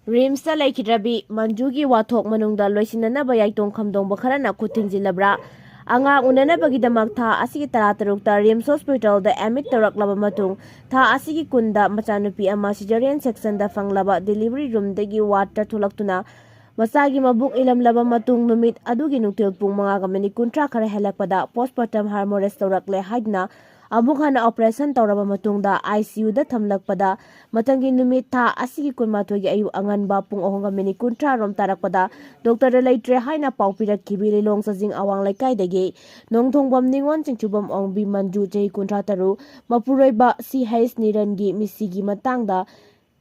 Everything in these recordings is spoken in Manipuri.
ꯔꯤꯝꯁꯇ ꯂꯩꯈꯤꯗ꯭ꯔꯕꯤ ꯃꯟꯖꯨꯒꯤ ꯋꯥꯊꯣꯛ ꯃꯅꯨꯡꯗ ꯂꯣꯏꯁꯤꯟꯅꯅꯕ ꯌꯥꯏꯇꯣꯡ ꯈꯝꯗꯣꯡꯕ ꯈꯔꯅ ꯈꯨꯠ ꯊꯤꯡꯖꯤꯜꯂꯕ꯭ꯔꯥ? ꯑꯉꯥꯡ ꯎꯅꯅꯕꯒꯤꯗꯃꯛ ꯊꯥ ꯑꯁꯤꯒꯤ 16ꯇ ꯔꯤꯝꯁ ꯍꯣꯁꯄꯤꯇꯥꯜꯗ ꯑꯦꯗꯃꯤꯠ ꯇꯧꯔꯛꯂꯕ ꯃꯇꯨꯡ ꯊꯥ ꯑꯁꯤꯒꯤ 10ꯗ ꯃꯆꯥꯅꯨꯄꯤ ꯑꯃ ꯁꯤꯖꯔꯤꯌꯟ ꯁꯦꯛꯁꯟꯗ ꯐꯪꯂꯕ ꯗꯦꯂꯤꯚꯔꯤ ꯔꯨꯝꯗꯒꯤ ꯋꯥꯔꯗꯇ ꯊꯣꯛꯂꯛꯇꯨꯅ ꯃꯆꯥꯒꯤ ꯃꯕꯨꯛ ꯏꯂꯝꯂꯕ ꯃꯇꯨꯡ ꯅꯨꯃꯤꯠ ꯑꯗꯨꯒꯤ ꯅꯨꯡꯊꯤꯜ ꯄꯨꯡ 5:30 ꯈꯔ ꯍꯦꯜꯂꯛꯄꯗ ꯄꯣꯁꯠꯃꯣꯔꯇꯦꯝ ꯍꯥꯔꯃꯣꯔꯦꯖ ꯇꯧꯔꯛꯂꯦ ꯍꯥꯏꯗꯨꯅ ꯑꯃꯨꯛ ꯍꯟꯅ ꯑꯣꯄꯔꯦꯁꯟ ꯇꯧꯔꯕ ꯃꯇꯨꯡꯗ ICUꯗ ꯊꯝꯂꯛꯄꯗ ꯃꯊꯪꯒꯤ ꯅꯨꯃꯤꯠ ꯊꯥ ꯑꯁꯤꯒꯤ 12ꯒꯤ ꯑꯌꯨꯛ ꯑꯉꯟꯕ ꯄꯨꯡ 3:30 ꯔꯣꯝ ꯇꯥꯔꯛꯄꯗ ꯗꯣꯛꯇꯔꯗ ꯂꯩꯇ꯭ꯔꯦ ꯍꯥꯏꯅ ꯄꯥꯎ ꯄꯤꯔꯛꯈꯤꯕꯤ ꯂꯤꯂꯣꯡ ꯆꯥꯖꯤꯡ ꯑꯋꯥꯡ ꯂꯩꯀꯥꯏꯗꯒꯤ ꯅꯣꯡꯊꯣꯡꯕꯝ ꯅꯤꯉꯣꯟ ꯆꯤꯡꯆꯨꯕꯝ ꯑꯣꯡꯕꯤ ꯃꯟꯖꯨ ꯆꯍꯤ 63 ꯃꯄꯨꯔꯣꯏꯕ CH ꯅꯤꯔꯟꯒꯤ ꯃꯤꯁꯤꯒꯤ ꯃꯇꯥꯡꯗ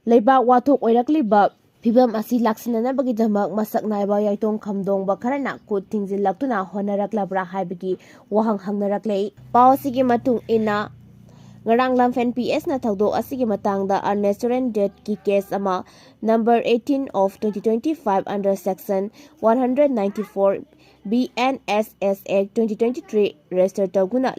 ꯂꯩꯕꯥꯛ ꯋꯥꯊꯣꯛ ꯑꯣꯏꯔꯛꯂꯤꯕ ꯐꯤꯚꯝ ꯑꯁꯤ ꯂꯥꯛꯁꯤꯟꯅꯅꯕꯒꯤꯗꯃꯛ ꯃꯁꯛ ꯅꯥꯏꯕ ꯌꯥꯏꯇꯣꯡ ꯈꯝꯗꯣꯡꯕ ꯈꯔꯅ ꯈꯨꯠ ꯊꯤꯡꯖꯤꯜꯂꯛꯇꯨꯅ ꯍꯣꯠꯅꯔꯛꯂꯕ꯭ꯔꯥ ꯍꯥꯏꯕꯒꯤ ꯋꯥꯍꯪ ꯍꯪꯅꯔꯛꯂꯦ꯫ ꯄꯥꯎ ꯑꯁꯤꯒꯤ ꯃꯇꯨꯡ ꯏꯟꯅ ꯉꯔꯥꯡ ꯂꯝꯐꯦꯟ PSꯅ ꯊꯧꯗꯣꯛ ꯑꯁꯤꯒꯤ ꯃꯇꯥꯡꯗ unnatural deathꯀꯤ ꯀꯦꯁ ꯑꯃ number 18/2025 under section 194 BNSS Act 2023 register ꯇꯧꯗꯨꯅ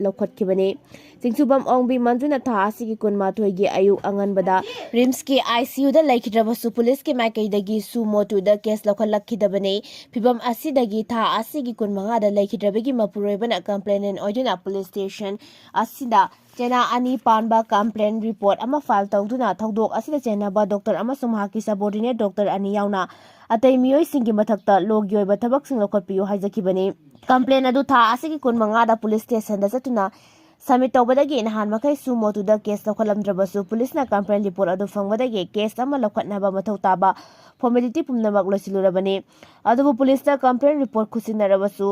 ꯂꯧꯈꯠꯈꯤꯕꯅꯤ꯫ ꯆꯤꯡꯆꯨꯕꯝ ꯑꯣꯡꯕꯤ ꯃꯟꯖꯨꯅ ꯊꯥ ꯑꯁꯤꯒꯤ 12ꯒꯤ ꯑꯌꯨꯛ ꯑꯉꯟꯕꯗ ꯔꯤꯝꯁꯀꯤ ICUꯗ ꯂꯩꯈꯤꯗ꯭ꯔꯕꯁꯨ ꯄꯨꯂꯤꯁꯀꯤ ꯃꯥꯏꯀꯩꯗꯒꯤ ꯁꯨꯃꯣ 2ꯗ ꯀꯦꯁ ꯂꯧꯈꯠꯂꯛꯈꯤꯗꯕꯅꯤ꯫ ꯐꯤꯚꯝ ꯑꯁꯤꯗꯒꯤ ꯊꯥ ꯑꯁꯤꯒꯤ 15ꯗ ꯂꯩꯈꯤꯗ꯭ꯔꯕꯒꯤ ꯃꯄꯨꯔꯣꯏꯕꯅ ꯀꯝꯄ꯭ꯂꯦꯅꯦꯟ ꯑꯣꯏꯗꯨꯅ ꯄꯨꯂꯤꯁ ꯁ꯭ꯇꯦꯁꯟ ꯑꯁꯤꯗ ꯆꯦꯅꯥ 2 ꯄꯥꯟꯕ ꯀꯝꯄ꯭ꯂꯦꯟ ꯔꯤꯄꯣꯔꯠ ꯑꯃ ꯐꯥꯏꯜ ꯇꯧꯗꯨꯅ ꯊꯧꯗꯣꯛ ꯑꯁꯤꯗ ꯆꯦꯟꯅꯕ ꯗꯣꯛꯇꯔ ꯑꯃꯁꯨꯡ ꯃꯍꯥꯛꯀꯤ ꯁꯕꯑꯣꯔꯗꯤꯅꯦꯠ ꯗꯣꯛꯇꯔ 2 ꯌꯥꯎꯅ ꯑꯇꯩ ꯃꯤꯑꯣꯏꯁꯤꯡꯒꯤ ꯃꯊꯛꯇ ꯂꯣꯒꯤ ꯑꯣꯏꯕ ꯊꯕꯛꯁꯤꯡ ꯂꯧꯈꯠꯄꯤꯌꯨ ꯍꯥꯏꯖꯈꯤꯕꯅꯤ꯫ ꯀꯝꯄ꯭ꯂꯦꯟ ꯑꯗꯨ ꯊꯥ ꯑꯁꯤꯒꯤ 15ꯗ ꯄꯨꯂꯤꯁ ꯁ꯭ꯇꯦꯁꯟꯗ ꯆꯠꯇꯨꯅ ꯁꯕꯃꯤꯠ ꯇꯧꯕꯗꯒꯤ ꯅꯍꯥꯟ ꯃꯈꯩ ꯁꯨꯃꯣ 2ꯗ ꯀꯦꯁ ꯂꯧꯈꯠꯂꯝꯗ꯭ꯔꯕꯁꯨ ꯄꯨꯂꯤꯁꯅ ꯀꯝꯄ꯭ꯂꯦꯟ ꯔꯤꯄꯣꯔꯠ ꯑꯗꯨ ꯐꯪꯕꯗꯒꯤ ꯀꯦꯁ ꯑꯃ ꯂꯧꯈꯠꯅꯕ ꯃꯊꯧ ꯇꯥꯕ ꯐꯣꯔꯃꯦꯂꯤꯇꯤ ꯄꯨꯝꯅꯃꯛ ꯂꯣꯏꯁꯤꯜꯂꯨꯔꯕꯅꯤ꯫ ꯑꯗꯨꯕꯨ ꯄꯨꯂꯤꯁꯇ ꯀꯝꯄ꯭ꯂꯦꯟ ꯔꯤꯄꯣꯔꯠ ꯈꯨꯠꯁꯤꯟꯅꯔꯕꯁꯨ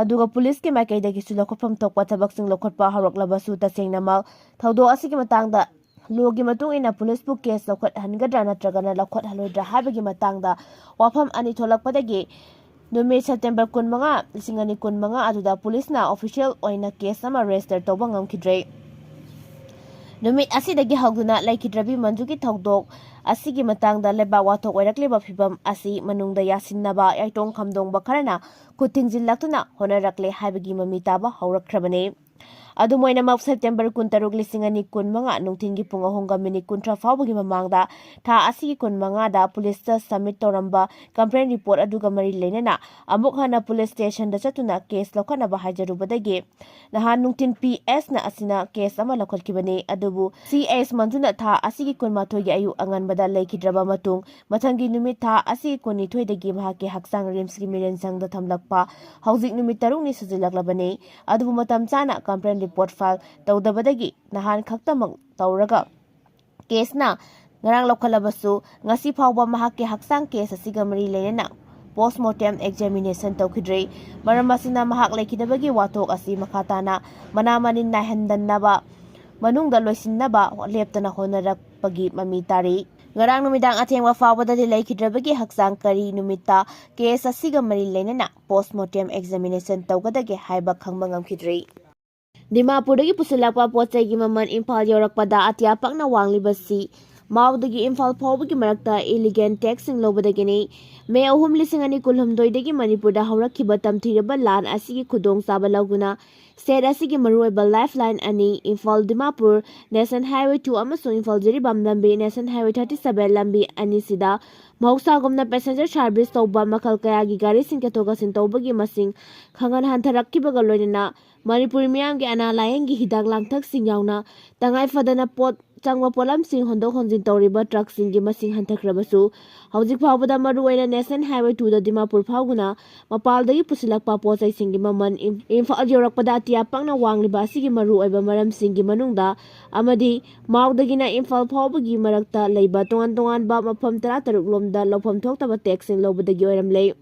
ꯑꯗꯨꯒ ꯄꯨꯂꯤꯁꯀꯤ ꯃꯥꯏꯀꯩꯗꯒꯤꯁꯨ ꯂꯧꯈꯠꯐꯝ ꯊꯣꯛꯄ ꯊꯕꯛꯁꯤꯡ ꯂꯧꯈꯠꯄ ꯍꯧꯔꯛꯂꯕꯁꯨ ꯇꯁꯦꯡꯅꯃꯛ ꯊꯧꯗꯣꯛ ꯑꯁꯤꯒꯤ ꯃꯇꯥꯡꯗ ꯂꯣꯒꯤ ꯃꯇꯨꯡ ꯏꯟꯅ ꯄꯨꯂꯤꯁꯄꯨ ꯀꯦꯁ ꯂꯧꯈꯠꯍꯟꯒꯗ꯭ꯔꯥ ꯅꯠꯇ꯭ꯔꯒꯅ ꯂꯧꯈꯠꯍꯜꯂꯣꯏꯗ꯭ꯔꯥ ꯍꯥꯏꯕꯒꯤ ꯃꯇꯥꯡꯗ ꯋꯥꯐꯝ ꯑꯅꯤ ꯊꯣꯛꯂꯛꯄꯗꯒꯤ ꯅꯨꯃꯤꯠ ꯁꯦꯞꯇꯦꯝꯕꯔ 15, 2025 ꯑꯗꯨꯗ ꯄꯨꯂꯤꯁꯅ ꯑꯣꯐꯤꯁꯤꯌꯦꯜ ꯑꯣꯏꯅ ꯀꯦꯁ ꯑꯃ ꯔꯦꯖꯤꯁꯇꯔ ꯇꯧꯕ ꯉꯝꯈꯤꯗ꯭ꯔꯦ꯫ ꯅꯨꯃꯤꯠ ꯑꯁꯤꯗꯒꯤ ꯍꯧꯗꯨꯅ ꯂꯩꯈꯤꯗ꯭ꯔꯕꯤ ꯃꯟꯖꯨꯒꯤ ꯊꯧꯗꯣꯛ ꯑꯁꯤꯒꯤ ꯃꯇꯥꯡꯗ ꯂꯩꯕꯥꯛ ꯋꯥꯊꯣꯛ ꯑꯣꯏꯔꯛꯂꯤꯕ ꯐꯤꯚꯝ ꯑꯁꯤ ꯃꯅꯨꯡꯗ ꯌꯥꯁꯤꯟꯅꯕ ꯌꯥꯏꯇꯣꯡ ꯈꯝꯗꯣꯡꯕ ꯈꯔꯅ ꯈꯨꯠ ꯊꯤꯡꯖꯤꯜꯂꯛꯇꯨꯅ ꯍꯣꯠꯅꯔꯛꯂꯦ ꯍꯥꯏꯕꯒꯤ ꯃꯃꯤ ꯇꯥꯕ ꯍꯧꯔꯛꯈ꯭ꯔꯕꯅꯤ꯫ ꯑꯗꯨꯝ ꯑꯣꯏꯅꯃꯛ ꯁꯦꯞꯇꯦꯝꯕꯔ 16, 2025 ꯅꯨꯡꯊꯤꯟꯒꯤ ꯄꯨꯡ 3:30 ꯐꯥꯎꯕꯒꯤ ꯃꯃꯥꯡꯗ ꯊꯥ ꯑꯁꯤꯒꯤ 15ꯗ ꯄꯨꯂꯤꯁꯇ ꯁꯕꯃꯤꯠ ꯇꯧꯔꯝꯕ ꯀꯝꯄ꯭ꯂꯦꯟ ꯔꯤꯄꯣꯔꯠ ꯑꯗꯨꯒ ꯃꯔꯤ ꯂꯩꯅꯅ ꯑꯃꯨꯛ ꯍꯟꯅ ꯄꯨꯂꯤꯁ ꯁ꯭ꯇꯦꯁꯟꯗ ꯆꯠꯇꯨꯅ ꯀꯦꯁ ꯂꯧꯈꯠꯅꯕ ꯍꯥꯏꯖꯔꯨꯕꯗꯒꯤ ꯅꯍꯥꯟ ꯅꯨꯡꯊꯤꯟ PSꯅ ꯑꯁꯤꯅ ꯀꯦꯁ ꯑꯃ ꯂꯧꯈꯠꯈꯤꯕꯅꯤ꯫ ꯑꯗꯨꯕꯨ CH ꯃꯟꯖꯨꯅ ꯊꯥ ꯑꯁꯤꯒꯤ 12ꯒꯤ ꯑꯌꯨꯛ ꯑꯉꯟꯕꯗ ꯂꯩꯈꯤꯗ꯭ꯔꯕ ꯃꯇꯨꯡ ꯃꯊꯪꯒꯤ ꯅꯨꯃꯤꯠ ꯊꯥ ꯑꯁꯤꯒꯤ 22ꯗꯒꯤ ꯃꯍꯥꯛꯀꯤ ꯍꯛꯆꯥꯡ ꯔꯤꯝꯁꯀꯤ ꯃꯤꯔꯦꯟꯁꯪꯗ ꯊꯝꯂꯛꯄ ꯍꯧꯖꯤꯛ ꯅꯨꯃꯤꯠ 6ꯅꯤ ꯁꯨꯖꯤꯜꯂꯛꯂꯕꯅꯤ꯫ ꯑꯗꯨꯕꯨ ꯃꯇꯝ ꯆꯥꯅ ꯀꯝꯄ꯭ꯂꯦꯟ ꯔꯤꯄꯣꯔꯠ ꯐꯥꯏꯜ ꯇꯧꯗꯕꯗꯒꯤ ꯅꯍꯥꯟ ꯈꯛꯇꯃꯛ ꯇꯧꯔꯒ ꯀꯦꯁꯅ ꯉꯔꯥꯡ ꯂꯧꯈꯠꯂꯕꯁꯨ ꯉꯁꯤ ꯐꯥꯎꯕ ꯃꯍꯥꯛꯀꯤ ꯍꯛꯆꯥꯡ ꯀꯦꯁ ꯑꯁꯤꯒ ꯃꯔꯤ ꯂꯩꯅꯅ ꯄꯣꯁꯠꯃꯣꯔꯇꯦꯝ ꯑꯦꯛꯖꯥꯃꯤꯅꯦꯁꯟ ꯇꯧꯈꯤꯗ꯭ꯔꯦ꯫ ꯃꯔꯝ ꯑꯁꯤꯅ ꯃꯍꯥꯛ ꯂꯩꯈꯤꯗꯕꯒꯤ ꯋꯥꯊꯣꯛ ꯑꯁꯤ ꯃꯈꯥ ꯇꯥꯅ ꯃꯅꯥ ꯃꯅꯤꯟ ꯅꯥꯏꯍꯟꯗꯅꯕ ꯃꯅꯨꯡꯗ ꯂꯣꯏꯁꯤꯟꯅꯕ ꯂꯦꯞꯇꯅ ꯍꯣꯠꯅꯔꯛꯄꯒꯤ ꯃꯃꯤ ꯇꯥꯔꯤ꯫ ꯉꯔꯥꯡ ꯅꯨꯃꯤꯗꯥꯡ ꯑꯊꯦꯡꯕ ꯐꯥꯎꯕꯗꯗꯤ ꯂꯩꯈꯤꯗ꯭ꯔꯕꯒꯤ ꯍꯛꯆꯥꯡ ꯀꯔꯤ ꯅꯨꯃꯤꯠꯇ ꯀꯦꯁ ꯑꯁꯤꯒ ꯃꯔꯤ ꯂꯩꯅꯅ ꯄꯣꯁꯠꯃꯣꯔꯇꯦꯝ ꯑꯦꯛꯖꯥꯃꯤꯅꯦꯁꯟ ꯇꯧꯒꯗꯒꯦ ꯍꯥꯏꯕ ꯈꯪꯕ ꯉꯝꯈꯤꯗ꯭ꯔꯤ꯫ ꯗꯤꯃꯥꯄꯨꯔꯗꯒꯤ ꯄꯨꯁꯤꯜꯂꯛꯄ ꯄꯣꯠꯆꯩꯒꯤ ꯃꯃꯜ ꯏꯝꯐꯥꯜ ꯌꯧꯔꯛꯄꯗ ꯑꯇꯤꯌꯥ ꯄꯥꯛꯅ ꯋꯥꯡꯂꯤꯕꯁꯤ ꯃꯥꯎꯗꯒꯤ ꯏꯝꯐꯥꯜ ꯐꯥꯎꯕꯒꯤ ꯃꯔꯛꯇ ꯏꯂꯤꯒꯦꯟ ꯇꯦꯛꯁꯁꯤꯡ ꯂꯧꯕꯗꯒꯤꯅꯤ꯫ ꯃꯦ 3, 2022ꯗꯒꯤ ꯃꯅꯤꯄꯨꯔꯗ ꯍꯧꯔꯛꯈꯤꯕ ꯇꯝꯊꯤꯔꯕ ꯂꯥꯟ ꯑꯁꯤꯒꯤ ꯈꯨꯗꯣꯡꯆꯥꯕ ꯂꯧꯗꯨꯅ ꯁ꯭ꯇꯦꯠ ꯑꯁꯤꯒꯤ ꯃꯔꯨꯑꯣꯏꯕ ꯂꯥꯏꯐꯂꯥꯏꯟ ꯑꯅꯤ ꯏꯝꯐꯥꯜ ꯗꯤꯃꯥꯄꯨꯔ ꯅꯦꯁꯅꯦꯜ ꯍꯥꯏꯋꯦ 2 ꯑꯃꯁꯨꯡ ꯏꯝꯐꯥꯜ ꯖꯤꯔꯤꯕꯥꯝ ꯂꯝꯕꯤ ꯅꯦꯁꯅꯦꯜ ꯍꯥꯏꯋꯦ 37 ꯂꯝꯕꯤ ꯑꯅꯤꯁꯤꯗ ꯃꯍꯧꯁꯥꯒꯨꯝꯅ ꯄꯦꯁꯦꯟꯖꯔ ꯁꯥꯔꯚꯤꯁ ꯇꯧꯕ ꯃꯈꯜ ꯀꯌꯥꯒꯤ ꯒꯥꯔꯤꯁꯤꯡ ꯆꯠꯊꯣꯛ ꯆꯠꯁꯤꯟ ꯇꯧꯕꯒꯤ ꯃꯁꯤꯡ ꯍꯟꯊꯔꯛꯈꯤꯕꯒ ꯂꯣꯏꯅꯅ ꯃꯅꯤꯄꯨꯔꯤ ꯃꯤꯌꯥꯝꯒꯤ ꯑꯅꯥ ꯂꯥꯌꯦꯡꯒꯤ ꯍꯤꯗꯥꯛ ꯂꯥꯡꯊꯛꯁꯤꯡ ꯌꯥꯎꯅ ꯇꯉꯥꯏꯐꯗꯅ ꯄꯣꯠ ꯆꯪꯕ ꯄꯣꯠꯂꯝꯁꯤꯡ ꯍꯣꯟꯗꯣꯛ ꯍꯣꯟꯖꯤन ꯇꯧꯔꯤꯕ ꯇ꯭ꯔꯛꯁꯤꯡꯒꯤ ꯃꯁꯤꯡ ꯍꯟꯊꯈ꯭ꯔꯕꯁꯨ ꯍꯧꯖꯤꯛ ꯐꯥꯎꯕꯗ ꯃꯔꯨꯑꯣꯏꯅ ꯅꯦꯁꯅꯦꯜ ꯍꯥꯏꯋꯦ 2ꯗ ꯗꯤꯃꯥꯄꯨꯔ ꯐꯥꯎꯕꯅ ꯃꯄꯥꯜꯗꯒꯤ ꯄꯨꯁꯤꯜꯂꯛꯄ ꯄꯣꯠꯆꯩꯁꯤꯡꯒꯤ ꯃꯃꯜ ꯏꯝꯐꯥꯜ ꯌꯧꯔꯛꯄꯗ ꯑꯇꯤꯌꯥ ꯄꯥꯛꯅ ꯋꯥꯡꯂꯤꯕ ꯑꯁꯤꯒꯤ ꯃꯔꯨꯑꯣꯏꯕ ꯃꯔꯝꯁꯤꯡꯒꯤ ꯃꯅꯨꯡꯗ ꯑꯃꯗꯤ ꯃꯥꯎꯗꯒꯤꯅ ꯏꯝꯐꯥꯜ ꯐꯥꯎꯕꯒꯤ ꯃꯔꯛꯇ ꯂꯩꯕ ꯇꯣꯉꯥꯟ ꯇꯣꯉꯥꯟꯕ ꯃꯐꯝ 13 ꯂꯣꯝꯗ ꯂꯧꯐꯝ ꯊꯣꯛꯇꯕ ꯇꯦꯛꯁꯁꯤꯡ ꯂꯧꯕꯗꯒꯤ ꯑꯣꯏꯔꯝꯂꯦ꯫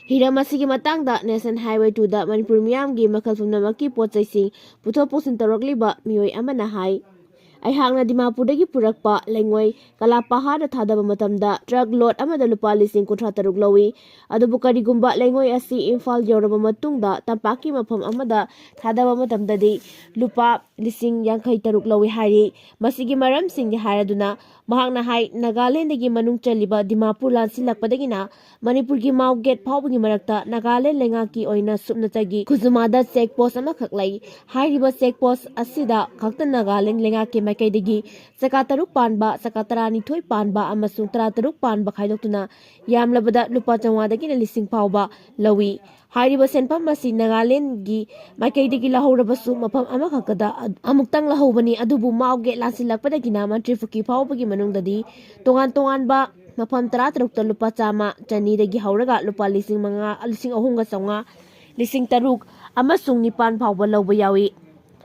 ꯍꯤꯔꯝ ꯑꯁꯤꯒꯤ ꯃꯇꯥꯡꯗ ꯅꯦꯁꯅꯦꯜ ꯍꯥꯏꯋꯦ 2ꯗ ꯃꯅꯤꯄꯨꯔ ꯃꯤꯌꯥꯝꯒꯤ ꯃꯈꯜ ꯄꯨꯝꯅꯃꯛꯀꯤ ꯄꯣꯠꯆꯩꯁꯤꯡ ꯄꯨꯊꯣꯛ ꯄꯨꯁꯤꯟ ꯇꯧꯔꯛꯂꯤꯕ ꯃꯤꯑꯣꯏ ꯑꯃꯅ ꯍꯥꯏ꯫ ꯑꯩꯍꯥꯛꯅ ꯗꯤꯃꯥꯄꯨꯔꯗꯒꯤ ꯄꯨꯔꯛꯄ ꯂꯩꯉꯣꯏ ꯀꯂꯥꯄꯍꯥꯔꯗ ꯊꯥꯗꯕ ꯃꯇꯝꯗ ꯇ꯭ꯔꯛ ꯂꯣꯠ ꯑꯃꯗ ꯂꯨꯄꯥ 53,000 ꯂꯧꯏ꯫ ꯑꯗꯨꯕꯨ ꯀꯔꯤꯒꯨꯝꯕ ꯂꯩꯉꯣꯏ ꯑꯁꯤ ꯏꯝꯐꯥꯜ ꯌꯧꯔꯕ ꯃꯇꯨꯡꯗ ꯇꯝꯄꯥꯛꯀꯤ ꯃꯐꯝ ꯑꯃꯗ ꯊꯥꯗꯕ ꯃꯇꯝꯗꯗꯤ ꯂꯨꯄꯥ 53,000 ꯂꯧꯏ ꯍꯥꯏꯔꯤ꯫ ꯃꯁꯤꯒꯤ ꯃꯔꯝꯁꯤꯡꯗꯤ ꯍꯥꯏꯔꯗꯨꯅ ꯃꯍꯥꯛꯅ ꯍꯥꯏ ꯅꯥꯒꯥꯂꯦꯟꯗꯒꯤ ꯃꯅꯨꯡ ꯆꯜꯂꯤꯕ ꯗꯤꯃꯥꯄꯨꯔ ꯂꯥꯟꯁꯤꯜꯂꯛꯄꯗꯒꯤꯅ ꯃꯅꯤꯄꯨꯔꯒꯤ ꯃꯥꯎ ꯒꯦꯠ ꯐꯥꯎꯕꯒꯤ ꯃꯔꯛꯇ ꯅꯥꯒꯥꯂꯦꯟ ꯂꯩꯉꯥꯛꯀꯤ ꯑꯣꯏꯅ ꯁꯨꯞꯅꯇꯒꯤ ꯈꯨꯖꯨꯃꯥꯗ ꯆꯦꯛ ꯄꯣꯁ ꯑꯃꯈꯛ ꯂꯩ꯫ ꯍꯥꯏꯔꯤꯕ ꯆꯦꯛ ꯄꯣꯁ ꯑꯁꯤꯗ ꯈꯛꯇ ꯅꯥꯒꯥꯂꯦꯟ ꯂꯩꯉꯥꯛꯀꯤ ꯃꯥꯏꯀꯩꯗꯒꯤ ꯆꯀꯥ 3 ꯄꯥꯟꯕ, ꯆꯀꯥ 12 ꯄꯥꯟꯕ ꯑꯃꯁꯨꯡ 13 ꯄꯥꯟꯕ ꯈꯥꯏꯗꯣꯛꯇꯨꯅ ꯌꯥꯝꯂꯕꯗ ꯂꯨꯄꯥ 500ꯗꯒꯤꯅ 1000 ꯐꯥꯎꯕ ꯂꯧꯏ꯫ ꯍꯥꯏꯔꯤꯕ ꯁꯦꯟꯐꯝ ꯑꯁꯤ ꯅꯥꯒꯥꯂꯦꯟꯗꯒꯤ ꯃꯥꯏꯀꯩꯗꯒꯤ ꯂꯧꯍꯧꯔꯕꯁꯨ ꯃꯐꯝ ꯑꯃꯈꯛꯇꯗ ꯑꯃꯨꯛꯇꯪ ꯂꯧꯍꯧꯕꯅꯤ꯫ ꯑꯗꯨꯕꯨ ꯃꯥꯎ ꯒꯦꯠ ꯂꯥꯟꯁꯤꯜꯂꯛꯄꯗꯒꯤꯅ ꯃꯟꯇ꯭ꯔꯤ ꯄꯨꯈ꯭ꯔꯤ ꯐꯥꯎꯕꯒꯤ ꯃꯅꯨꯡꯗꯗꯤ ꯇꯣꯉꯥꯟ ꯇꯣꯉꯥꯟꯕ ꯃꯐꯝ 13ꯇ ꯂꯨꯄꯥ 100, 200ꯗꯒꯤ ꯍꯧꯔꯒ ꯂꯨꯄꯥ 5,000, 3,500, 3,000 ꯑꯃꯁꯨꯡ 9 ꯐꯥꯎꯕ ꯂꯧꯕ ꯌꯥꯎꯏ꯫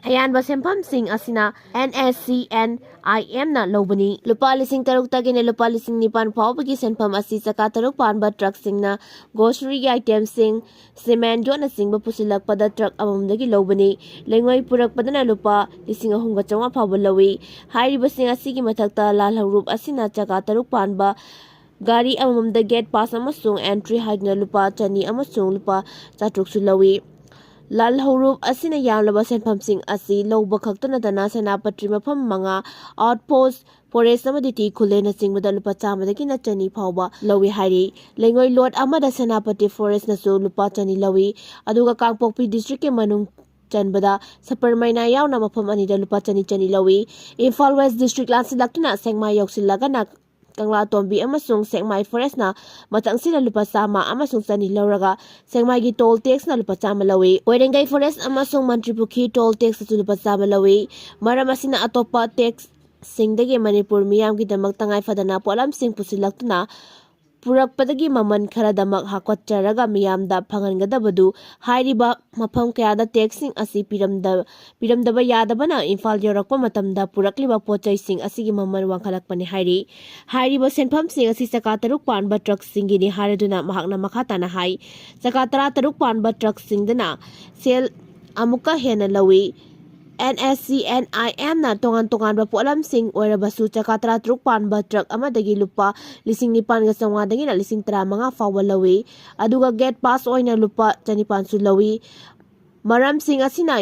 ꯑꯌꯥꯟꯕ ꯁꯦꯟꯐꯝꯁꯤꯡ ꯑꯁꯤꯅ NSCN-IMꯅ ꯂꯧꯕꯅꯤ꯫ ꯂꯨꯄꯥ 3,000ꯇꯒꯤꯅ ꯂꯨꯄꯥ 9,000 ꯐꯥꯎꯕꯒꯤ ꯁꯦꯟꯐꯝ ꯑꯁꯤ ꯆꯀꯥ 3 ꯄꯥꯟꯕ ꯇ꯭ꯔꯛꯁꯤꯡꯅ ꯒ꯭ꯔꯣꯁꯔꯤꯒꯤ ꯑꯥꯏꯇꯦꯝꯁꯤꯡ, ꯁꯤꯃꯦꯟ ꯌꯣꯠꯅꯆꯤꯡꯕ ꯄꯨꯁꯤꯜꯂꯛꯄꯗ ꯇ꯭ꯔꯛ ꯑꯃꯃꯝꯗꯒꯤ ꯂꯧꯕꯅꯤ꯫ ꯂꯩꯉꯣꯏ ꯄꯨꯔꯛꯄꯗꯅ ꯂꯨꯄꯥ 3,350 ꯐꯥꯎꯕ ꯂꯧꯏ꯫ ꯍꯥꯏꯔꯤꯕꯁꯤꯡ ꯑꯁꯤꯒꯤ ꯃꯊꯛꯇ ꯂꯥꯜꯍꯧꯔꯨꯞ ꯑꯁꯤꯅ ꯆꯀꯥ 3 ꯄꯥꯟꯕ ꯒꯥꯔꯤ ꯑꯃꯃꯝꯗ ꯒꯦꯠ ꯄꯥꯁ ꯑꯃꯁꯨꯡ ꯑꯦꯟꯇ꯭ꯔꯤ ꯍꯥꯏꯗꯨꯅ ꯂꯨꯄꯥ 200 ꯑꯃꯁꯨꯡ ꯂꯨꯄꯥ 400ꯁꯨ ꯂꯧꯏ꯫ ꯂꯥꯜꯍꯧꯔꯨꯞ ꯑꯁꯤꯅ ꯌꯥꯝꯂꯕ ꯁꯦꯟꯐꯝꯁꯤꯡ ꯑꯁꯤ ꯂꯧꯕ ꯈꯛꯇ ꯅꯠꯇꯅ ꯁꯦꯅꯥꯄꯇꯤ ꯃꯐꯝ 5 ꯑꯥꯎꯠꯄꯣꯁꯠ, ꯐꯣꯔꯦꯁꯠ ꯑꯃꯗꯤ ꯇꯤ ꯈꯨꯜꯂꯦꯅꯆꯤꯡꯕꯗ ꯂꯨꯄꯥ 100ꯗꯒꯤꯅ 200 ꯐꯥꯎꯕ ꯂꯧꯏ ꯍꯥꯏꯔꯤ꯫ ꯂꯩꯉꯣꯏ ꯂꯣꯠ ꯑꯃꯗ ꯁꯦꯅꯥꯄꯇꯤ ꯐꯣꯔꯦꯁꯠꯅꯁꯨ ꯂꯨꯄꯥ 200 ꯂꯧꯏ꯫ ꯑꯗꯨꯒ ꯀꯥꯡꯄꯣꯛꯄꯤ ꯗꯤꯁꯇ꯭ꯔꯤꯛꯀꯤ ꯃꯅꯨꯡ ꯆꯟꯕꯗ ꯁꯄꯔꯃꯩꯅ ꯌꯥꯎꯅ ꯃꯐꯝ 2ꯗ ꯂꯨꯄꯥ 200 ꯂꯧꯏ꯫ ꯏꯝꯐꯥꯜ ꯋꯦꯁꯠ ꯗꯤꯁꯇ꯭ꯔꯤꯛ ꯂꯥꯟꯁꯤꯜꯂꯛꯇꯨꯅ ꯁꯦꯛꯃꯥꯏ ꯌꯧꯁꯤꯜꯂꯒꯅ ꯀꯪꯂꯥꯇꯣꯝꯕꯤ ꯑꯃꯁꯨꯡ ꯁꯦꯛꯃꯥꯏ ꯐꯣꯔꯦꯁꯠꯅ ꯃꯊꯪꯁꯤꯗ ꯂꯨꯄꯥ 100 ꯑꯃꯁꯨꯡ 200 ꯂꯧꯔꯒ ꯁꯦꯛꯃꯥꯏꯒꯤ ꯇꯣꯜ ꯇꯦꯛꯁꯅ ꯂꯨꯄꯥ 100 ꯂꯧꯏ꯫ ꯀꯣꯏꯔꯦꯡꯒꯩ ꯐꯣꯔꯦꯁꯠ ꯑꯃꯁꯨꯡ ꯃꯟꯇ꯭ꯔꯤ ꯄꯨꯈ꯭ꯔꯤ ꯇꯣꯜ ꯇꯦꯛꯁꯇꯁꯨ ꯂꯨꯄꯥ 100 ꯂꯧꯏ꯫ ꯃꯔꯝ ꯑꯁꯤꯅ ꯑꯇꯣꯞꯄ ꯇꯦꯛꯁꯁꯤꯡꯗꯒꯤ ꯃꯅꯤꯄꯨꯔ ꯃꯤꯌꯥꯝꯒꯤꯗꯃꯛ ꯇꯉꯥꯏꯐꯗꯅ ꯄꯣꯠꯂꯝꯁꯤꯡ ꯄꯨꯁꯤꯜꯂꯛꯇꯨꯅ ꯄꯨꯔꯛꯄꯗꯒꯤ ꯃꯃꯜ ꯈꯔꯗꯃꯛ ꯍꯥꯞꯀꯠꯆꯔꯒ ꯃꯤꯌꯥꯝꯗ ꯐꯪꯍꯟꯒꯗꯕꯗꯨ ꯍꯥꯏꯔꯤꯕ ꯃꯐꯝ ꯀꯌꯥꯗ ꯇꯦꯛꯁꯁꯤꯡ ꯑꯁꯤ ꯄꯤꯔꯝꯗꯕ ꯌꯥꯗꯕꯅ ꯏꯝꯐꯥꯜ ꯌꯧꯔꯛꯄ ꯃꯇꯝꯗ ꯄꯨꯔꯛꯂꯤꯕ ꯄꯣꯠꯆꯩꯁꯤꯡ ꯑꯁꯤꯒꯤ ꯃꯃꯜ ꯋꯥꯡꯈꯠꯂꯛꯄꯅꯤ ꯍꯥꯏꯔꯤ꯫ ꯍꯥꯏꯔꯤꯕ ꯁꯦꯟꯐꯝꯁꯤꯡ ꯑꯁꯤ ꯆꯀꯥ 3 ꯄꯥꯟꯕ ꯇ꯭ꯔꯛꯁꯤꯡꯒꯤꯅꯤ ꯍꯥꯏꯔꯗꯨꯅ ꯃꯍꯥꯛꯅ ꯃꯈꯥ ꯇꯥꯅ ꯍꯥꯏ ꯆꯀꯥ 13 ꯄꯥꯟꯕ ꯇ꯭ꯔꯛꯁꯤꯡꯗꯅ ꯁꯦꯜ ꯑꯃꯨꯛꯀ ꯍꯦꯟꯅ ꯂꯧꯏ꯫ NSCN-IMꯅ ꯇꯣꯉꯥꯟ ꯇꯣꯉꯥꯟꯕ ꯄꯣꯠꯂꯝꯁꯤꯡ ꯑꯣꯏꯔꯕꯁꯨ ꯆꯀꯥ 13 ꯄꯥꯟꯕ ꯇ꯭ꯔꯛ ꯑꯃꯗꯒꯤ ꯂꯨꯄꯥ 9,950ꯗꯒꯤꯅ 15,000 ꯐꯥꯎꯕ ꯂꯧꯏ꯫ ꯑꯗꯨꯒ ꯒꯦꯠ ꯄꯥꯁ ꯑꯣꯏꯅ ꯂꯨꯄꯥ 1,000ꯁꯨ ꯂꯧꯏ꯫ ꯃꯔꯝꯁꯤꯡ ꯑꯁꯤꯅ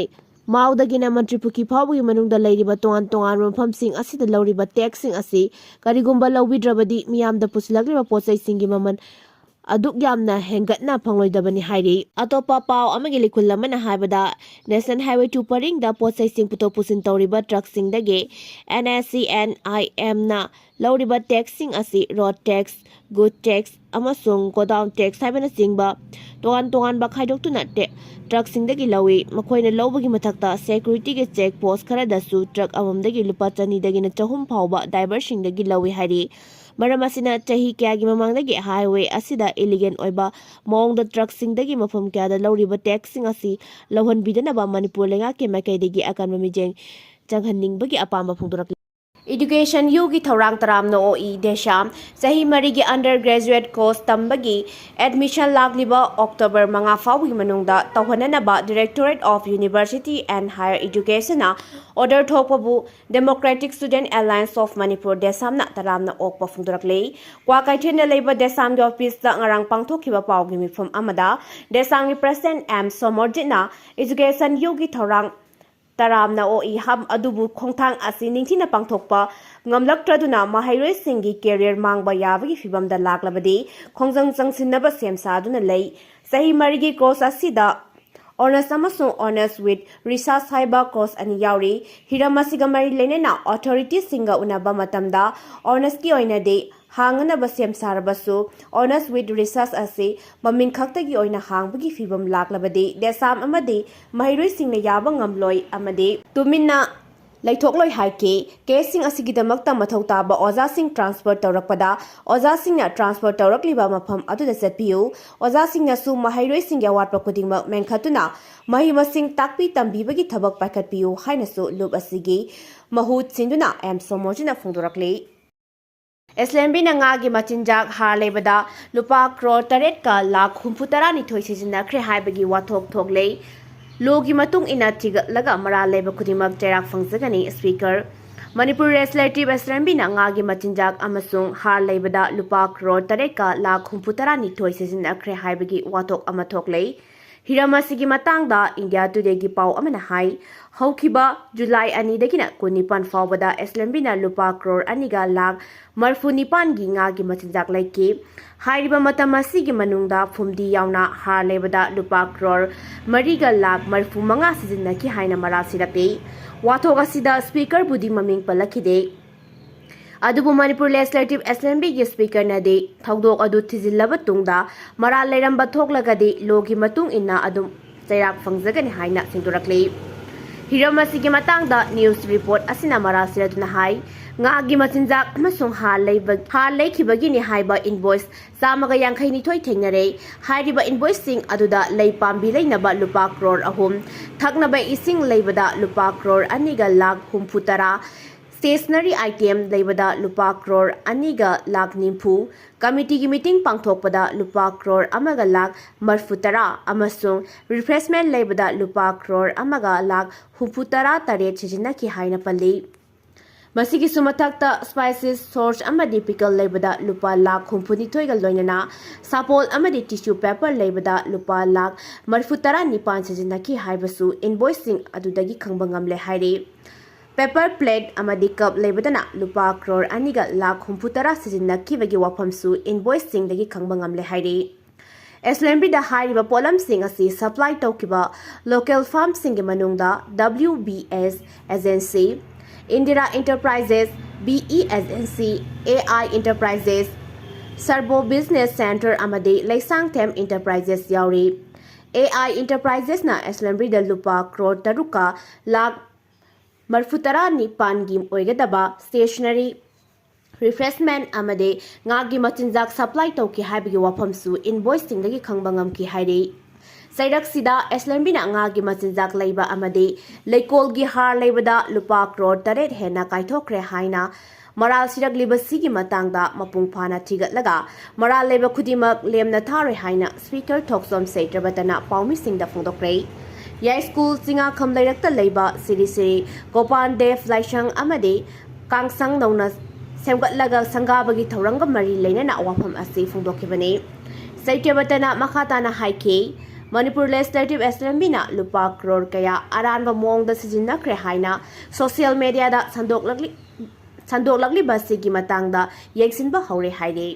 ꯃꯥꯎꯗꯒꯤꯅ ꯃꯟꯇ꯭ꯔꯤ ꯄꯨꯈ꯭ꯔꯤ ꯐꯥꯎꯕꯒꯤ ꯃꯅꯨꯡꯗ ꯂꯩꯔꯤꯕ ꯇꯣꯉꯥꯟ ꯇꯣꯉꯥꯟꯕ ꯃꯐꯝꯁꯤꯡ ꯑꯁꯤꯗ ꯂꯧꯔꯤꯕ ꯇꯦꯛꯁꯁꯤꯡ ꯑꯁꯤ ꯀꯔꯤꯒꯨꯝꯕ ꯂꯧꯕꯤꯗ꯭ꯔꯕꯗꯤ ꯃꯤꯌꯥꯝꯗ ꯄꯨꯁꯤꯜꯂꯛꯂꯤꯕ ꯄꯣꯠꯆꯩꯁꯤꯡꯒꯤ ꯃꯃꯜ ꯑꯗꯨꯛ ꯌꯥꯝꯅ ꯍꯦꯟꯒꯠꯅ ꯐꯪꯂꯣꯏꯗꯕꯅꯤ ꯍꯥꯏꯔꯤ꯫ ꯑꯇꯣꯞꯄ ꯄꯥꯎ ꯑꯃꯒꯤ ꯂꯤꯈꯨꯜ ꯑꯃꯅ ꯍꯥꯏꯕꯗ ꯅꯦꯁꯅꯦꯜ ꯍꯥꯏꯋꯦ 2 ꯄꯔꯤꯡꯗ ꯄꯣꯠꯆꯩꯁꯤꯡ ꯄꯨꯊꯣꯛ ꯄꯨꯁꯤꯟ ꯇꯧꯔꯤꯕ ꯇ꯭ꯔꯛꯁꯤꯡꯗꯒꯤ NSCN-IMꯅ ꯂꯧꯔꯤꯕ ꯇꯦꯛꯁꯁꯤꯡ ꯑꯁꯤ ꯔꯣꯗ ꯇꯦꯛꯁ, ꯒꯨꯗ ꯇꯦꯛꯁ ꯑꯃꯁꯨꯡ ꯒꯣꯗꯥꯎꯟ ꯇꯦꯛꯁ ꯍꯥꯏꯕꯅꯆꯤꯡꯕ ꯇꯣꯉꯥꯟ ꯇꯣꯉꯥꯟꯕ ꯈꯥꯏꯗꯣꯛꯇꯨꯅ ꯇ꯭ꯔꯛꯁꯤꯡꯗꯒꯤ ꯂꯧꯏ꯫ ꯃꯈꯣꯏꯅ ꯂꯧꯕꯒꯤ ꯃꯊꯛꯇ ꯁꯦꯀ꯭ꯌꯨꯔꯤꯇꯤꯒꯤ ꯆꯦꯛ ꯄꯣꯁꯠ ꯈꯔꯗꯁꯨ ꯇ꯭ꯔꯛ ꯑꯃꯃꯝꯗꯒꯤ ꯂꯨꯄꯥ 200ꯗꯒꯤꯅ 300 ꯐꯥꯎꯕ ꯗ꯭ꯔꯥꯏꯚꯔꯁꯤꯡꯗꯒꯤ ꯂꯧꯏ ꯍꯥꯏꯔꯤ꯫ ꯃꯔꯝ ꯑꯁꯤꯅ ꯆꯍꯤ ꯀꯌꯥꯒꯤ ꯃꯃꯥꯡꯗꯒꯤ ꯍꯥꯏꯋꯦ ꯑꯁꯤꯗ ꯏꯂꯤꯒꯦꯟ ꯑꯣꯏꯕ ꯃꯑꯣꯡꯗ ꯇ꯭ꯔꯛꯁꯤꯡꯗꯒꯤ ꯃꯐꯝ ꯀꯌꯥꯗ ꯂꯧꯔꯤꯕ ꯇꯦꯛꯁꯁꯤꯡ ꯑꯁꯤ ꯂꯧꯍꯟꯕꯤꯗꯅꯕ ꯃꯅꯤꯄꯨꯔ ꯂꯩꯉꯥꯛꯀꯤ ꯃꯥꯏꯀꯩꯗꯒꯤ ꯑꯀꯟꯕ ꯃꯤꯠꯌꯦꯡ ꯆꯪꯍꯟꯅꯤꯡꯕꯒꯤ ꯑꯄꯥꯝꯕ ꯐꯣꯡꯗꯣꯔꯛꯂꯤ꯫ ꯏꯗꯨꯀꯦꯁꯟ ꯌꯨꯒꯤ ꯊꯧꯔꯥꯡ ꯇꯔꯥꯝꯅ ꯑꯣꯏ ꯗꯦꯁꯥꯝ ꯆꯍꯤ 4ꯒꯤ ꯑꯟꯗꯔ ꯒ꯭ꯔꯦꯖꯨꯑꯦꯠ ꯀꯣꯔꯁ ꯇꯝꯕꯒꯤ ꯑꯦꯗꯃꯤꯁꯟ ꯂꯥꯛꯂꯤꯕ ꯑꯣꯛꯇꯣꯕꯔ 5 ꯐꯥꯎꯕꯒꯤ ꯃꯅꯨꯡꯗ ꯇꯧꯍꯟꯅꯅꯕ directorate of university and higher ꯏꯗꯨꯀꯦꯁꯟꯅ ꯑꯣꯔꯗꯔ ꯊꯣꯛꯄꯕꯨ democratic student alliance of Manipur ꯗꯦꯁꯥꯝꯅ ꯇꯔꯥꯝꯅ ꯑꯣꯛꯄ ꯐꯣꯡꯗꯣꯔꯛꯂꯤ꯫ ꯀ꯭ꯋꯥꯀꯩꯊꯦꯜꯗ ꯂꯩꯕ ꯗꯦꯁꯥꯝꯒꯤ ꯑꯣꯐꯤꯁꯇ ꯉꯔꯥꯡ ꯄꯥꯡꯊꯣꯛꯈꯤꯕ ꯄꯥꯎꯒꯤ ꯃꯤꯐꯝ ꯑꯃꯗ ꯗꯦꯁꯥꯝꯒꯤ ꯄ꯭ꯔꯁꯤꯗꯦꯟꯠ M. ꯁꯣꯃꯔꯖꯤꯠꯅ ꯏꯗꯨꯀꯦꯁꯟ ꯌꯨꯒꯤ ꯊꯧꯔꯥꯡ ꯇꯔꯥꯝꯅ ꯑꯣꯏ ꯑꯗꯨꯕꯨ ꯈꯣꯡꯊꯥꯡ ꯑꯁꯤ ꯅꯤꯡꯊꯤꯅ ꯄꯥꯡꯊꯣꯛꯄ ꯉꯝꯂꯛꯇ꯭ꯔꯗꯨꯅ ꯃꯍꯩꯔꯣꯏꯁꯤꯡꯒꯤ ꯀꯦꯔꯤꯌꯔ ꯃꯥꯡꯕ ꯌꯥꯕꯒꯤ ꯐꯤꯚꯝꯗ ꯂꯥꯛꯂꯕꯗꯤ ꯈꯣꯡꯖꯪ ꯆꯪꯁꯤꯟꯅꯕ ꯁꯦꯝ ꯁꯥꯗꯨꯅ ꯂꯩ꯫ ꯆꯍꯤ 4ꯒꯤ ꯀꯣꯔꯁ ꯑꯁꯤꯗ ꯑꯣꯅꯔꯁ ꯑꯃꯁꯨꯡ ꯑꯣꯅꯔꯁ ꯋꯤꯠ ꯔꯤꯁꯥꯔꯆ ꯍꯥꯏꯕ ꯀꯣꯔꯁ ꯑꯅꯤ ꯌꯥꯎꯔꯤ꯫ ꯍꯤꯔꯝ ꯑꯁꯤꯒ ꯃꯔꯤ ꯂꯩꯅꯅ ꯑꯣꯊꯣꯔꯤꯇꯤꯁꯤꯡꯒ ꯎꯅꯕ ꯃꯇꯝꯗ ꯑꯣꯅꯔꯁꯀꯤ ꯑꯣꯏꯅꯗꯤ ꯍꯥꯡꯅꯅꯕ ꯁꯦꯝ ꯁꯥꯔꯕꯁꯨ ꯑꯣꯅꯔꯁ ꯋꯤꯠ ꯔꯤꯁꯥꯔꯆ ꯑꯁꯤ ꯃꯃꯤꯡ ꯈꯛꯇꯒꯤ ꯑꯣꯏꯅ ꯍꯥꯡꯕꯒꯤ ꯐꯤꯚꯝ ꯂꯥꯛꯂꯕꯗꯤ ꯗꯦꯁꯥꯝ ꯑꯃꯗꯤ ꯃꯍꯩꯔꯣꯏꯁꯤꯡꯅ ꯌꯥꯕ ꯉꯝꯂꯣꯏ ꯑꯃꯗꯤ ꯇꯨꯃꯤꯟꯅ ꯂꯩꯊꯣꯛꯂꯣꯏ ꯍꯥꯏꯈꯤ꯫ ꯀꯦꯁꯁꯤꯡ ꯑꯁꯤꯒꯤꯗꯃꯛꯇ ꯃꯊꯧ ꯇꯥꯕ ꯑꯣꯖꯥꯁꯤꯡ ꯇ꯭ꯔꯥꯟꯁꯐꯔ ꯇꯧꯔꯛꯄꯗ ꯑꯣꯖꯥꯁꯤꯡꯅ ꯇ꯭ꯔꯥꯟꯁꯐꯔ ꯇꯧꯔꯛꯂꯤꯕ ꯃꯐꯝ ꯑꯗꯨꯗ ꯆꯠꯄꯤꯌꯨ꯫ ꯑꯣꯖꯥꯁꯤꯡꯅꯁꯨ ꯃꯍꯩꯔꯣꯏꯁꯤꯡꯒꯤ ꯑꯋꯥꯠꯄ ꯈꯨꯗꯤꯡꯃꯛ ꯃꯦꯟꯈꯠꯇꯨꯅ ꯃꯍꯩ ꯃꯁꯤꯡ ꯇꯥꯛꯄꯤ ꯇꯝꯕꯤꯕꯒꯤ ꯊꯕꯛ ꯄꯥꯏꯈꯠꯄꯤꯌꯨ ꯍꯥꯏꯅꯁꯨ ꯂꯨꯞ ꯑꯁꯤꯒꯤ ꯃꯍꯨꯠ ꯁꯤꯟꯗꯨꯅ M. ꯁꯣꯃꯔꯖꯤꯠꯅ ꯐꯣꯡꯗꯣꯔꯛꯂꯤ꯫ SLNBꯅ ꯉꯥꯒꯤ ꯃꯆꯤꯟꯖꯥꯛ ꯍꯥꯔ ꯂꯩꯕꯗ ꯂꯨꯄꯥ ꯀ꯭ꯔꯣꯔ 8,62,112 ꯁꯤꯖꯤꯟꯅꯈ꯭ꯔꯦ ꯍꯥꯏꯕꯒꯤ ꯋꯥꯊꯣꯛ ꯊꯣꯛꯂꯦ꯫ ꯂꯣꯒꯤ ꯃꯇꯨꯡ ꯏꯟꯅ ꯊꯤꯒꯠꯂꯒ ꯃꯔꯥꯜ ꯂꯩꯕ ꯈꯨꯗꯤꯡꯃꯛ ꯆꯩꯔꯥꯛ ꯐꯪꯖꯒꯅꯤ ꯁ꯭ꯄꯤꯀꯔ ꯃꯅꯤꯄꯨꯔ ꯂꯦꯖꯤꯁꯂꯦꯇꯤꯚ SLNBꯅ ꯉꯥꯒꯤ ꯃꯆꯤꯟꯖꯥꯛ ꯑꯃꯁꯨꯡ ꯍꯥꯔ ꯂꯩꯕꯗ ꯂꯨꯄꯥ ꯀ꯭ꯔꯣꯔ 8,62,112 ꯁꯤꯖꯤꯟꯅꯈ꯭ꯔꯦ ꯍꯥꯏꯕꯒꯤ ꯋꯥꯊꯣꯛ ꯑꯃ ꯊꯣꯛꯂꯦ꯫ ꯍꯤꯔꯝ ꯑꯁꯤꯒꯤ ꯃꯇꯥꯡꯗ ꯏꯟꯗꯤꯌꯥ ꯇꯨꯗꯦꯒꯤ ꯄꯥꯎ ꯑꯃꯅ ꯍꯥꯏ ꯍꯧꯈꯤꯕ ꯖꯨꯂꯥꯏ 2ꯗꯒꯤꯅ 19 ꯐꯥꯎꯕꯗ ꯑꯦꯁꯂꯦꯝꯕꯤꯅ ꯂꯨꯄꯥ ꯀ꯭ꯔꯣꯔ 2ꯒ ꯂꯥꯛ 49ꯒꯤ ꯉꯥꯒꯤ ꯃꯆꯤꯟꯖꯥꯛ ꯂꯩꯈꯤ꯫ ꯍꯥꯏꯔꯤꯕ ꯃꯇꯝ ꯑꯁꯤꯒꯤ ꯃꯅꯨꯡꯗ ꯐꯨꯝꯗꯤ ꯌꯥꯎꯅ ꯍꯥꯔ ꯂꯩꯕꯗ ꯂꯨꯄꯥ ꯀ꯭ꯔꯣꯔ 4ꯒ ꯂꯥꯛ 45 ꯁꯤꯖꯤꯟꯅꯈꯤ ꯍꯥꯏꯅ ꯃꯔꯥꯜ ꯁꯤꯔꯛꯂꯤ꯫ ꯋꯥꯊꯣꯛ ꯑꯁꯤꯗ ꯁ꯭ꯄꯤꯀꯔꯕꯨꯗꯤ ꯃꯃꯤꯡ ꯄꯜꯂꯛꯈꯤꯗꯦ꯫ ꯑꯗꯨꯕꯨ ꯃꯅꯤꯄꯨꯔ ꯂꯦꯖꯤꯁꯂꯦꯇꯤꯚ ꯑꯦꯁꯦꯝꯕ꯭ꯂꯤꯒꯤ ꯁ꯭ꯄꯤꯀꯔꯅꯗꯤ ꯊꯧꯗꯣꯛ ꯑꯗꯨ ꯊꯤꯖꯤꯜꯂꯕ ꯇꯨꯡꯗ ꯃꯔꯥꯜ ꯂꯩꯔꯝꯕ ꯊꯣꯛꯂꯒꯗꯤ ꯂꯣꯒꯤ ꯃꯇꯨꯡ ꯏꯟꯅ ꯑꯗꯨꯝ ꯆꯩꯔꯥꯛ ꯐꯪꯖꯒꯅꯤ ꯍꯥꯏꯅ ꯁꯦꯡꯗꯣꯔꯛꯂꯤ꯫ ꯍꯤꯔꯝ ꯑꯁꯤꯒꯤ ꯃꯇꯥꯡꯗ ꯅ꯭ꯌꯨꯁ ꯔꯤꯄꯣꯔꯠ ꯑꯁꯤꯅ ꯃꯔꯥꯜ ꯁꯤꯔꯗꯨꯅ ꯍꯥꯏ ꯉꯥꯒꯤ ꯃꯆꯤꯟꯖꯥꯛ ꯑꯃꯁꯨꯡ ꯍꯥꯔ ꯂꯩꯈꯤꯕꯒꯤꯅꯤ ꯍꯥꯏꯕ ꯏꯟꯚꯣꯏꯁ 152 ꯊꯦꯡꯅꯔꯦ꯫ ꯍꯥꯏꯔꯤꯕ ꯏꯟꯚꯣꯏꯁꯁꯤꯡ ꯑꯗꯨꯗ ꯂꯩ ꯄꯥꯝꯕꯤ ꯂꯩꯅꯕ ꯂꯨꯄꯥ ꯀ꯭ꯔꯣꯔ 3, ꯊꯛꯅꯕ ꯏꯁꯤꯡ ꯂꯩꯕꯗ ꯂꯨꯄꯥ ꯀ꯭ꯔꯣꯔ 2ꯒ ꯂꯥꯛ 60, ꯁ꯭ꯇꯦꯁꯅꯔꯤ ꯑꯥꯏꯇꯦꯝ ꯂꯩꯕꯗ ꯂꯨꯄꯥ ꯀ꯭ꯔꯣꯔ 2ꯒ ꯂꯥꯛ 90, ꯀꯃꯤꯇꯤꯒꯤ ꯃꯤꯇꯤꯡ ꯄꯥꯡꯊꯣꯛꯄꯗ ꯂꯨꯄꯥ ꯀ꯭ꯔꯣꯔ 1ꯒ ꯂꯥꯛ 40 ꯑꯃꯁꯨꯡ ꯔꯤꯐ꯭ꯔꯦꯁꯃꯦꯟ ꯂꯩꯕꯗ ꯂꯨꯄꯥ ꯀ꯭ꯔꯣꯔ 1ꯒ ꯂꯥꯛ 68 ꯁꯤꯖꯤꯟꯅꯈꯤ ꯍꯥꯏꯅ ꯄꯜꯂꯤ꯫ ꯃꯁꯤꯒꯤꯁꯨ ꯃꯊꯛꯇ ꯁ꯭ꯄꯥꯏꯁꯤꯁ, ꯁꯣꯁ ꯑꯃꯗꯤ ꯄꯤꯀꯜ ꯂꯩꯕꯗ ꯂꯨꯄꯥ ꯂꯥꯛ 62ꯒ ꯂꯣꯏꯅꯅ ꯁꯥꯄꯣꯜ ꯑꯃꯗꯤ ꯇꯤꯁꯨ ꯄꯦꯄꯔ ꯂꯩꯕꯗ ꯂꯨꯄꯥ ꯂꯥꯛ 49 ꯁꯤꯖꯤꯟꯅꯈꯤ ꯍꯥꯏꯕꯁꯨ ꯏꯟꯚꯣꯏꯁꯁꯤꯡ ꯑꯗꯨꯗꯒꯤ ꯈꯪꯕ ꯉꯝꯂꯦ ꯍꯥꯏꯔꯤ꯫ ꯄꯦꯄꯔ ꯄ꯭ꯂꯦꯠ ꯑꯃꯗꯤ ꯀꯞ ꯂꯩꯕꯗꯅ ꯂꯨꯄꯥ ꯀ꯭ꯔꯣꯔ 2ꯒ ꯂꯥꯛ 60 ꯁꯤꯖꯤꯟꯅꯈꯤꯕꯒꯤ ꯋꯥꯐꯝꯁꯨ ꯏꯟꯚꯣꯏꯁꯁꯤꯡꯗꯒꯤ ꯈꯪꯕ ꯉꯝꯂꯦ ꯍꯥꯏꯔꯤ꯫ ꯑꯦꯁꯂꯦꯝꯕꯤꯗ ꯍꯥꯏꯔꯤꯕ ꯄꯣꯠꯂꯝꯁꯤꯡ ꯑꯁꯤ ꯁꯄ꯭ꯂꯥꯏ ꯇꯧꯈꯤꯕ ꯂꯣꯀꯦꯜ ꯐꯥꯔꯝꯁꯤꯡꯒꯤ ꯃꯅꯨꯡꯗ WBS agency, Indira enterprises, BE agency, AI enterprises, Sarbo business centre ꯑꯃꯗꯤ ꯂꯩꯁꯥꯡꯊꯦꯝ ꯏꯟꯇꯔꯄ꯭ꯔꯥꯏꯖꯦꯁ ꯌꯥꯎꯔꯤ꯫ AI ꯏꯟꯇꯔꯄ꯭ꯔꯥꯏꯖꯦꯁꯅ ꯑꯦꯁꯂꯦꯝꯕꯤꯗ ꯂꯨꯄꯥ ꯀ꯭ꯔꯣꯔ 3ꯒ ꯂꯥꯛ 49ꯒꯤ ꯑꯣꯏꯒꯗꯕ ꯁ꯭ꯇꯦꯁꯅꯔꯤ, ꯔꯤꯐ꯭ꯔꯦꯁꯃꯦꯟ ꯑꯃꯗꯤ ꯉꯥꯒꯤ ꯃꯆꯤꯟꯖꯥꯛ ꯁꯄ꯭ꯂꯥꯏ ꯇꯧꯈꯤ ꯍꯥꯏꯕꯒꯤ ꯋꯥꯐꯝꯁꯨ ꯏꯟꯚꯣꯏꯁꯁꯤꯡꯗꯒꯤ ꯈꯪꯕ ꯉꯝꯈꯤ ꯍꯥꯏꯔꯤ꯫ ꯆꯩꯔꯛꯁꯤꯗ ꯑꯦꯁꯂꯦꯝꯕꯤꯅ ꯉꯥꯒꯤ ꯃꯆꯤꯟꯖꯥꯛ ꯂꯩꯕ ꯑꯃꯗꯤ ꯂꯩꯀꯣꯜꯒꯤ ꯍꯥꯔ ꯂꯩꯕꯗ ꯂꯨꯄꯥ ꯀ꯭ꯔꯣꯔ 8 ꯍꯦꯟꯅ ꯀꯥꯏꯊꯣꯛꯈ꯭ꯔꯦ ꯍꯥꯏꯅ ꯃꯔꯥꯜ ꯁꯤꯔꯛꯂꯤꯕꯁꯤꯒꯤ ꯃꯇꯥꯡꯗ ꯃꯄꯨꯡ ꯐꯥꯅ ꯊꯤꯒꯠꯂꯒ ꯃꯔꯥꯜ ꯂꯩꯕ ꯈꯨꯗꯤꯡꯃꯛ ꯂꯦꯝꯅ ꯊꯥꯔꯣꯏ ꯍꯥꯏꯅ ꯁ꯭ꯄꯤꯀꯔ ꯊꯣꯛꯆꯣꯝ ꯁꯩꯇ꯭ꯔꯕꯇꯅ ꯄꯥꯎꯃꯤꯁꯤꯡꯗ ꯐꯣꯡꯗꯣꯛꯈ꯭ꯔꯦ꯫ ꯌꯥꯏꯁ꯭ꯀꯨꯜ ꯆꯤꯡꯉꯥꯈꯝ ꯂꯩꯔꯛꯇ ꯂꯩꯕ ꯁꯤꯔꯤ ꯁꯤꯔꯤ ꯒꯣꯄꯥꯟ ꯗꯦꯕ ꯂꯥꯏꯁꯪ ꯑꯃꯗꯤ ꯀꯥꯡꯁꯪ ꯅꯧꯅ ꯁꯦꯝꯒꯠꯂꯒ ꯁꯪꯒꯥꯕꯒꯤ ꯊꯧꯔꯝꯒ ꯃꯔꯤ ꯂꯩꯅꯅ ꯋꯥꯐꯝ ꯑꯁꯤ ꯐꯣꯡꯗꯣꯛꯈꯤꯕꯅꯤ꯫ ꯁꯩꯇ꯭ꯔꯕꯇꯅ ꯃꯈꯥ ꯇꯥꯅ ꯍꯥꯏꯈꯤ ꯃꯅꯤꯄꯨꯔ ꯂꯦꯖꯤꯁꯂꯦꯇꯤꯚ ꯑꯦꯁꯦꯝꯕ꯭ꯂꯤꯅ ꯂꯨꯄꯥ ꯀ꯭ꯔꯣꯔ ꯀꯌꯥ ꯑꯔꯥꯟꯕ ꯃꯑꯣꯡꯗ ꯁꯤꯖꯤꯟꯅꯈ꯭ꯔꯦ ꯍꯥꯏꯅ ꯁꯣꯁꯤꯌꯦꯜ ꯃꯤꯗꯤꯌꯥꯗ ꯁꯟꯗꯣꯛꯂꯛꯂꯤꯕꯁꯤꯒꯤ ꯃꯇꯥꯡꯗ ꯌꯦꯡꯁꯤꯟꯕ ꯍꯧꯔꯦ ꯍꯥꯏꯔꯤ꯫